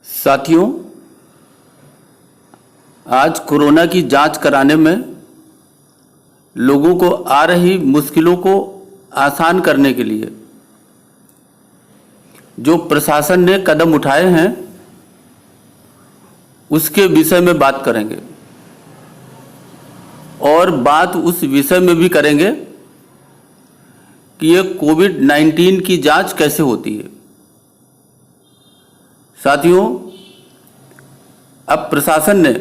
साथियों, आज कोरोना की जांच कराने में लोगों को आ रही मुश्किलों को आसान करने के लिए जो प्रशासन ने कदम उठाए हैं उसके विषय में बात करेंगे और बात उस विषय में भी करेंगे कि ये कोविड-19 की जांच कैसे होती है। साथियों, अब प्रशासन ने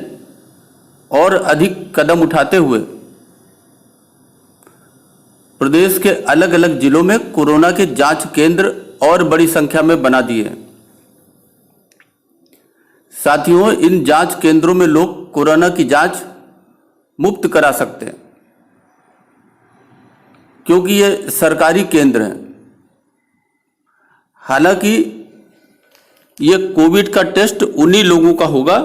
और अधिक कदम उठाते हुए प्रदेश के अलग अलग जिलों में कोरोना के जांच केंद्र और बड़ी संख्या में बना दिए हैं। साथियों, इन जांच केंद्रों में लोग कोरोना की जांच मुफ्त करा सकते हैं क्योंकि ये सरकारी केंद्र हैं। हालांकि ये कोविड का टेस्ट उन्हीं लोगों का होगा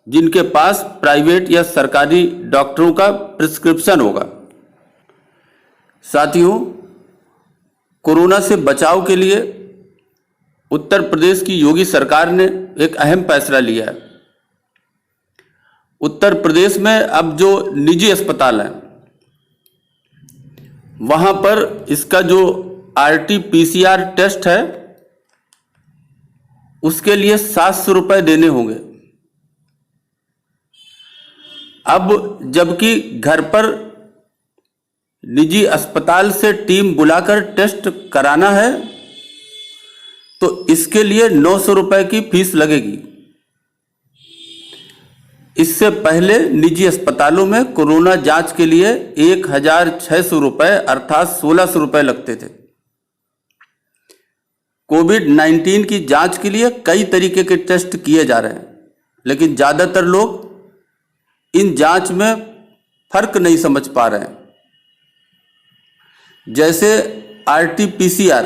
जिनके पास प्राइवेट या सरकारी डॉक्टरों का प्रिस्क्रिप्शन होगा। साथियों, कोरोना से बचाव के लिए उत्तर प्रदेश की योगी सरकार ने एक अहम फैसला लिया है। उत्तर प्रदेश में अब जो निजी अस्पताल हैं वहां पर इसका जो RT-PCR टेस्ट है उसके लिए 700 रुपये देने होंगे। अब जबकि घर पर निजी अस्पताल से टीम बुलाकर टेस्ट कराना है तो इसके लिए 900 रुपये की फीस लगेगी। इससे पहले निजी अस्पतालों में कोरोना जांच के लिए 1600 रुपये अर्थात 1600 रुपये लगते थे। कोविड-19 की जांच के लिए कई तरीके के टेस्ट किए जा रहे हैं, लेकिन ज़्यादातर लोग इन जांच में फर्क नहीं समझ पा रहे हैं। जैसे RT-PCR,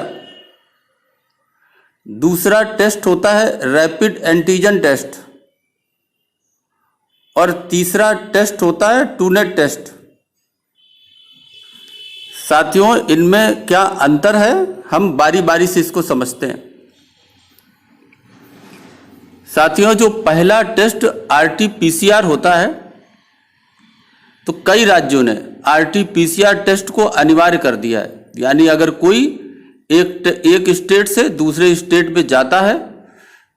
दूसरा टेस्ट होता है रैपिड एंटीजन टेस्ट और तीसरा टेस्ट होता है TrueNet टेस्ट। साथियों, इनमें क्या अंतर है, हम बारी बारी से इसको समझते हैं। साथियों, जो पहला टेस्ट RT-PCR होता है तो कई राज्यों ने RT-PCR टेस्ट को अनिवार्य कर दिया है। यानी अगर कोई एक स्टेट से दूसरे स्टेट में जाता है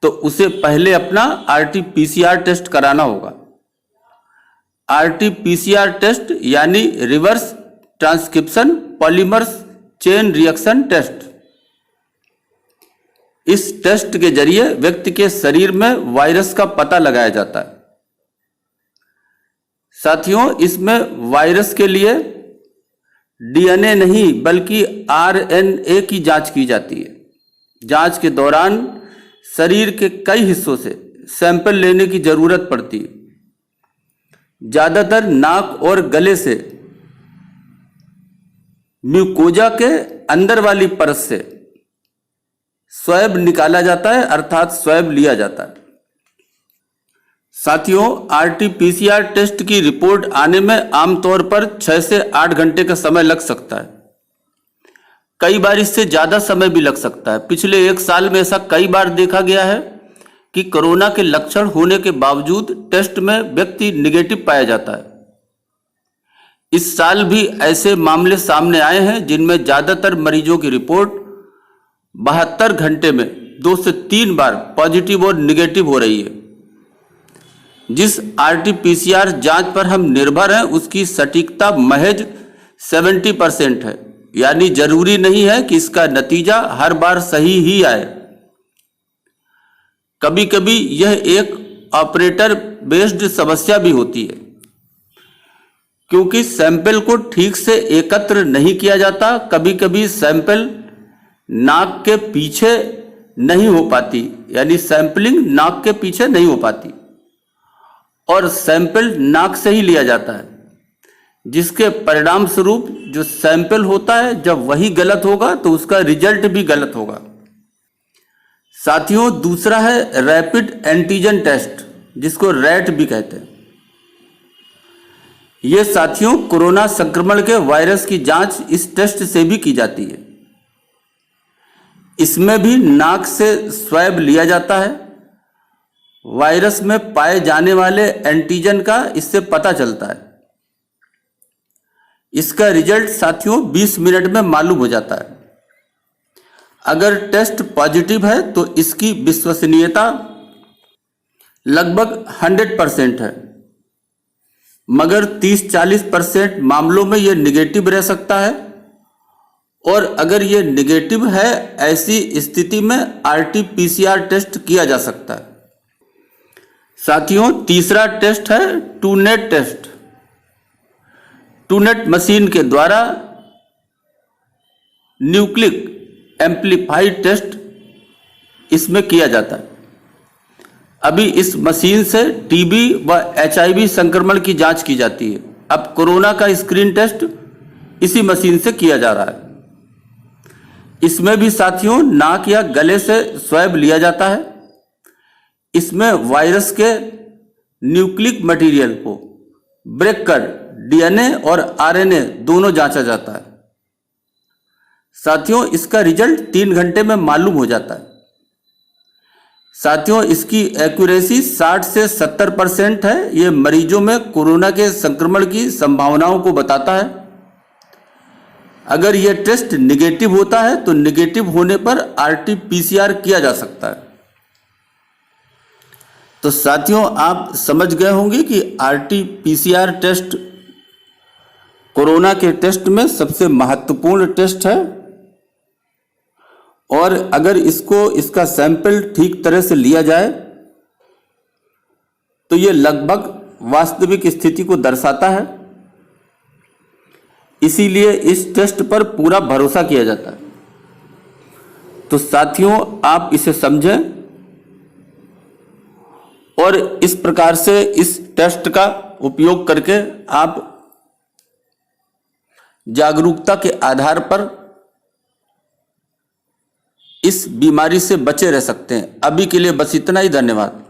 तो उसे पहले अपना RT-PCR टेस्ट कराना होगा। RT-PCR टेस्ट यानी reverse transcription polymerase chain reaction test. इस टेस्ट के जरिए व्यक्ति के शरीर में वायरस का पता लगाया जाता है। साथियों, इसमें वायरस के लिए DNA नहीं बल्कि RNA की जांच की जाती है। जांच के दौरान शरीर के कई हिस्सों से सैंपल लेने की जरूरत पड़ती है। ज्यादातर नाक और गले से म्यूकोजा के अंदर वाली परत से स्वैब निकाला जाता है अर्थात स्वैब लिया जाता है। साथियों, RT-PCR टेस्ट की रिपोर्ट आने में आमतौर पर 6 से 8 घंटे का समय लग सकता है। कई बार इससे ज्यादा समय भी लग सकता है। पिछले 1 साल में ऐसा कई बार देखा गया है कि कोरोना के लक्षण होने के बावजूद टेस्ट में व्यक्ति निगेटिव पाया जाता है। इस साल भी ऐसे मामले सामने आए हैं जिनमें ज्यादातर मरीजों की रिपोर्ट 72 घंटे में 2 से 3 बार पॉजिटिव और निगेटिव हो रही है। जिस RT-PCR जांच पर हम निर्भर हैं उसकी सटीकता महज 70% है। यानी जरूरी नहीं है कि इसका नतीजा हर बार सही ही आए। कभी कभी यह एक ऑपरेटर बेस्ड समस्या भी होती है क्योंकि सैंपल को ठीक से एकत्र नहीं किया जाता। कभी कभी सैंपल नाक के पीछे नहीं हो पाती, यानी सैंपलिंग नाक के पीछे नहीं हो पाती और सैंपल नाक से ही लिया जाता है, जिसके परिणाम स्वरूप जो सैंपल होता है जब वही गलत होगा तो उसका रिजल्ट भी गलत होगा। साथियों, दूसरा है रैपिड एंटीजन टेस्ट जिसको रैट भी कहते हैं। ये साथियों कोरोना संक्रमण के वायरस की जांच इस टेस्ट से भी की जाती है। इसमें भी नाक से स्वैब लिया जाता है वायरस में पाए जाने वाले एंटीजन का इससे पता चलता है। इसका रिजल्ट साथियों 20 मिनट में मालूम हो जाता है। अगर टेस्ट पॉजिटिव है तो इसकी विश्वसनीयता लगभग 100% है, मगर 30-40% मामलों में यह निगेटिव रह सकता है। और अगर यह निगेटिव है, ऐसी स्थिति में RT-PCR टेस्ट किया जा सकता है। साथियों, तीसरा टेस्ट है टूनेट टेस्ट। टूनेट मशीन के द्वारा न्यूक्लिक एम्प्लीफाइड टेस्ट इसमें किया जाता है। अभी इस मशीन से टीबी व HIV संक्रमण की जांच की जाती है। अब कोरोना का स्क्रीन टेस्ट इसी मशीन से किया जा रहा है। इसमें भी साथियों नाक या गले से स्वैब लिया जाता है। इसमें वायरस के न्यूक्लिक मटेरियल को ब्रेक कर DNA और RNA दोनों जांचा जाता है। साथियों, इसका रिजल्ट 3 घंटे में मालूम हो जाता है। साथियों, इसकी एक्यूरेसी 60 से 70% है। ये मरीजों में कोरोना के संक्रमण की संभावनाओं को बताता है। अगर यह टेस्ट निगेटिव होता है तो निगेटिव होने पर RT-PCR किया जा सकता है। तो साथियों, आप समझ गए होंगे कि RT-PCR टेस्ट कोरोना के टेस्ट में सबसे महत्वपूर्ण टेस्ट है। और अगर इसका सैंपल ठीक तरह से लिया जाए तो यह लगभग वास्तविक स्थिति को दर्शाता है। इसीलिए इस टेस्ट पर पूरा भरोसा किया जाता है। तो साथियों, आप इसे समझें और इस प्रकार से इस टेस्ट का उपयोग करके आप जागरूकता के आधार पर इस बीमारी से बचे रह सकते हैं। अभी के लिए बस इतना ही। धन्यवाद।